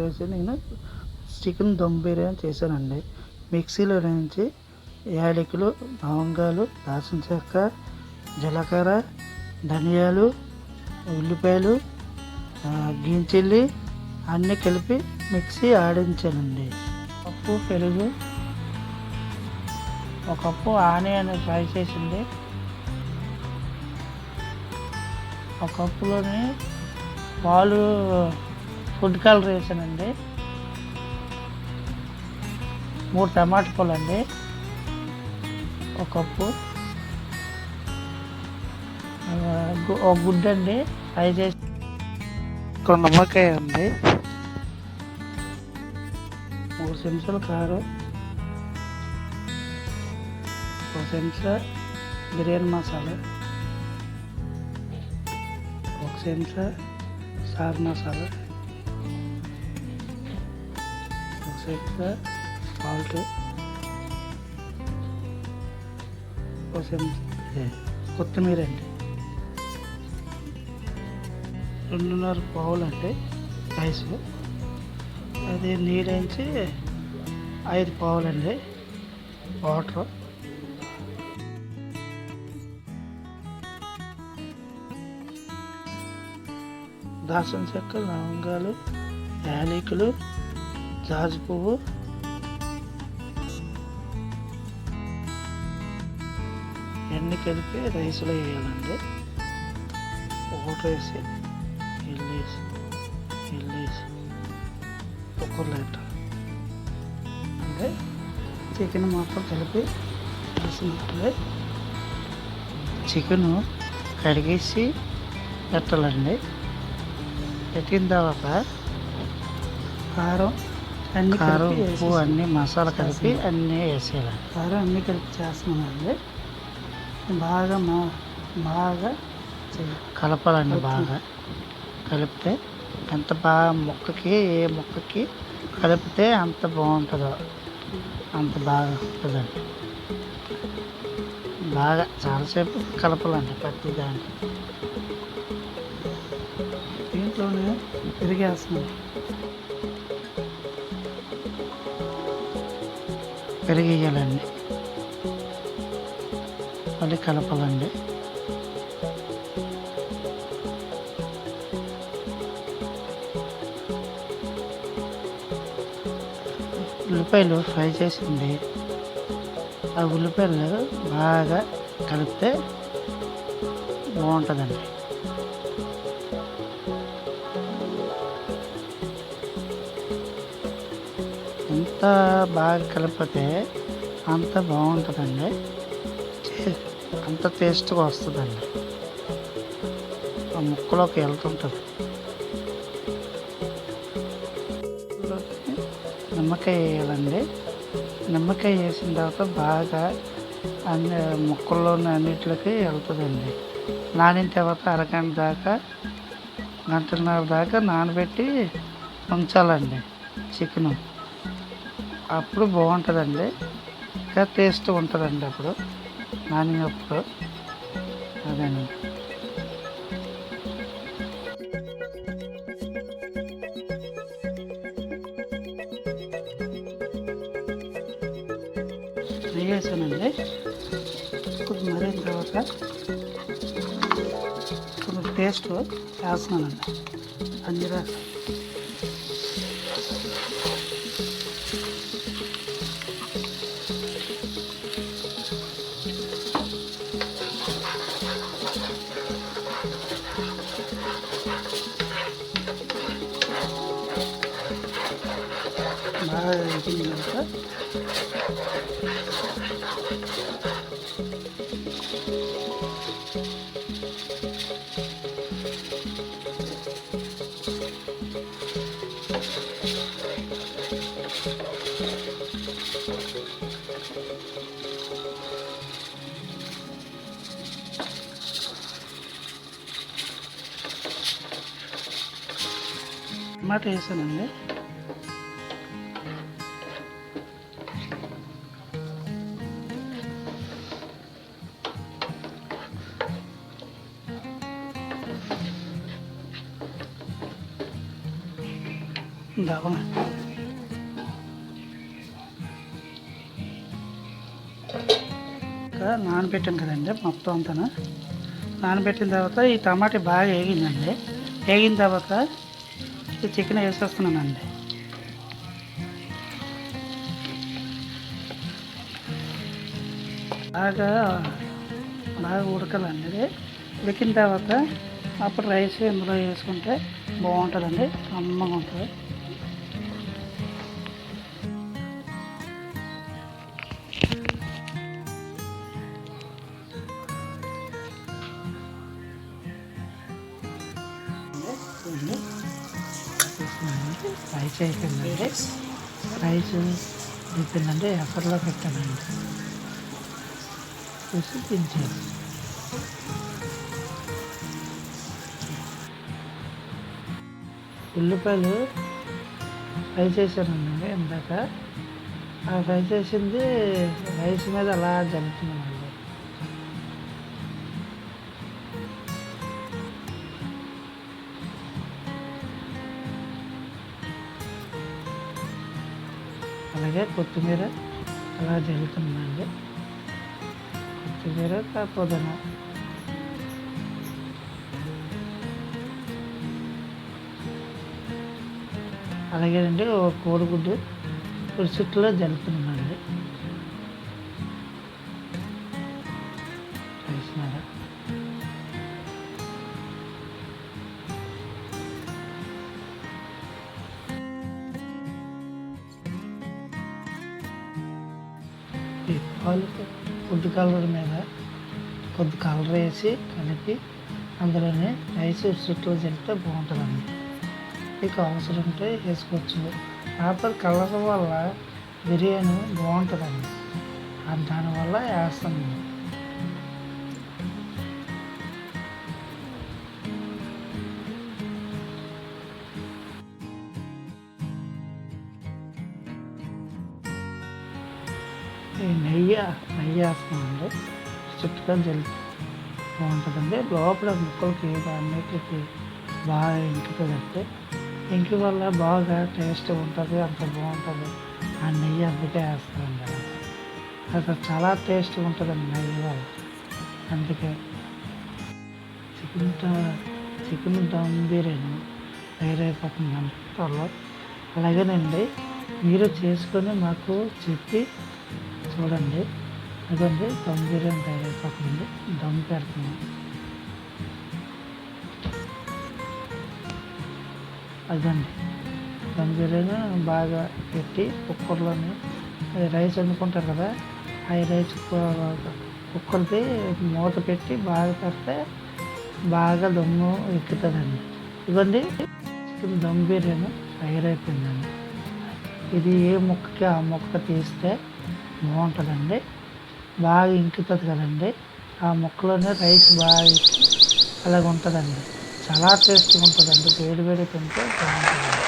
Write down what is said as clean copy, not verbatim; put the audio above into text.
ఈరోజు నేను చికెన్ దమ్ బిర్యానీ చేశానండి. మిక్సీలో నుంచి యాలకులు, లవంగాలు, దాల్చిన చెక్క, జీలకర్ర, ధనియాలు, ఉల్లిపాయలు, గ్రీన్ చిల్లీ అన్నీ కలిపి మిక్సీ ఆడించానండి. కప్పు పెరుగు, ఒక కప్పు ఆనియన్ ఫ్రై చేసింది, ఒక కప్పులోని పాలు ఫుడ్ కలర్ వేసానండి, 3 టమాటా పళ్ళు అండి, ఒక కప్పు, ఒక గుడ్డు అండి ఫ్రై చేసి, ఒక నిమ్మకాయ అండి, 3 చెంచాలు కారం, 1 చెంచా బిర్యానీ మసాలా, 1 చెంచా సార్ మసాలా, 1 చెంచా సాల్ట్, 1 చెంచా కొత్తిమీర అండి, 2.5 పావులు అండి రైస్, అది నీళ్ళేంచి 5 పావులు అండి వాటర్, దాల్చిన చెక్క, లవంగాలు, యాలకులు, జాజి పువ్వు, ఎన్ని కలిపి రైస్లో వేయాలండి. వాటర్ వేసి వెళ్ళేసి కుక్కర్లో పెట్టాలి. అంటే చికెన్ మొత్తం కలిపి వేసినట్లే చికెను కడిగేసి పెట్టాలండి. పెట్టిన తర్వాత కారం ఉప్పు అన్నీ మసాలా కలిపి అన్నీ వేసేయాలి. కారం అన్నీ కలిపి చేస్తున్నానండి. బాగా కలపాలండి. బాగా కలిపితే ఎంత బాగా ఏ ముక్కకి కలిపితే అంత బాగుంటుందో అంత బాగా ఉంటుందండి. బాగా చాలాసేపు కలపాలండి ప్రతి దాన్ని. దీంట్లోనే పెరిగేస్తున్నాం. పెరిగేయాలండి, మళ్ళీ కలపాలండి. ఉల్లిపాయలు ఫ్రై చేసింది, ఆ ఉల్లిపాయలు బాగా కలిపితే బాగుంటుందండి. ఎంత బాగా కలిపితే అంత బాగుంటుందండి, అంత టేస్ట్గా వస్తుందండి, ఆ ముక్కలోకి వెళ్తుంటుంది. నిమ్మకాయ వేయాలండి. నిమ్మకాయ వేసిన తర్వాత బాగా అన్ని ముక్కల్లోని అన్నిటికి వెళ్తుందండి. నానిన తర్వాత అరగంట దాకా, గంటన్నర దాకా నానబెట్టి ఉంచాలండి చికెను. అప్పుడు బాగుంటుందండి, ఇంకా టేస్ట్ ఉంటుందండి అప్పుడు నానినప్పుడు. అదేనండి. ఫ్రై చేసానండి. కొంచెం మరిగిన తర్వాత కొంచెం టేస్ట్ వేస్తున్నానండి. అంజీరా బాగా వేసిన తర్వాత టమాటా వేసానండి. దవం ఇంకా నానబెట్టాం కదండి మొత్తం అంతా. నానబెట్టిన తర్వాత ఈ టమాటా బాగా వేగిందండి. వేగిన తర్వాత ఈ చికెన్ వేసేస్తున్నానండి. బాగా బాగా ఉడకాలండి. ఇది ఉడికిన తర్వాత అప్పుడు రైస్ ఇందులో వేసుకుంటే బాగుంటుందండి, కమ్మగా ఉంటుంది. రైస్ అయిపోయిందండి. రైస్ అయిపోయిందండి. ఎసర్లో పెట్టానండి. చూసి దించాను. ఉల్లిపాయలు ఫ్రై చేశానండి ఇందాక. ఆ ఫ్రై చేసింది రైస్ మీద అలా జల్లుతున్నానండి. అలాగే కొత్తిమీర అలా జల్లుతుందండి. కొత్తిమీర పుదీనా అలాగేనండి. ఒక కోడిగుడ్డు పులుసుట్లో జల్లుతున్నానండి రైస్ మీద. ఈ పాలు ఫుడ్ కలర్ మీద కొద్ది కలర్ వేసి కలిపి అందులోనే రైస్ చుట్టూ చల్లితే బాగుంటుందండి. మీకు అవసరం ఉంటే వేసుకోవచ్చు. కాకపోతే కలర్ వల్ల బిర్యానీ బాగుంటుందండి, దానివల్ల వేస్తాను. ఈ నెయ్యి వేస్తామండి. చుట్టుకొని జల్లి బాగుంటుందండి. లోపల ముక్కలకి అన్నిటికి బాగా ఇంకుతుందండి. ఇంకి వల్ల బాగా టేస్ట్ ఉంటుంది, అంత బాగుంటుంది. ఆ నెయ్యి అందుకే వేస్తామండి. అసలు చాలా టేస్ట్ ఉంటుందండి నెయ్యి వల్ల. అందుకే చికెన్ దమ్ బిర్యానీ తయారైపోతుందండి త్వరలో. అలాగేనండి, మీరు చేసుకొని మాకు చెప్పి చూడండి. అదండి దమ్ బిర్యానీ తయారైపోతుంది. దమ్ పెడుతున్నాం. అదండి దమ్ బిర్యానీ బాగా పెట్టి కుక్కర్లోని రైస్ వండుకుంటారు కదా, ఆ రైస్ కుక్కర్ది మూత పెట్టి బాగా పెడితే బాగా దమ్ము ఎక్కుతుందండి. ఇవ్వండి చికెన్ దమ్ బిర్యానీ తయారైపోయిందండి. ఇది ఏ ముక్కకి ఆ ముక్క తీస్తే బాగుంటుందండి. బాగా ఇంకుతుంది కదండి, ఆ ముక్కలోనే రైస్ బాగా అలాగ ఉంటుందండి. చాలా టేస్ట్గా ఉంటుందండి. వేడి వేడి తింటే బాగుంటుందండి.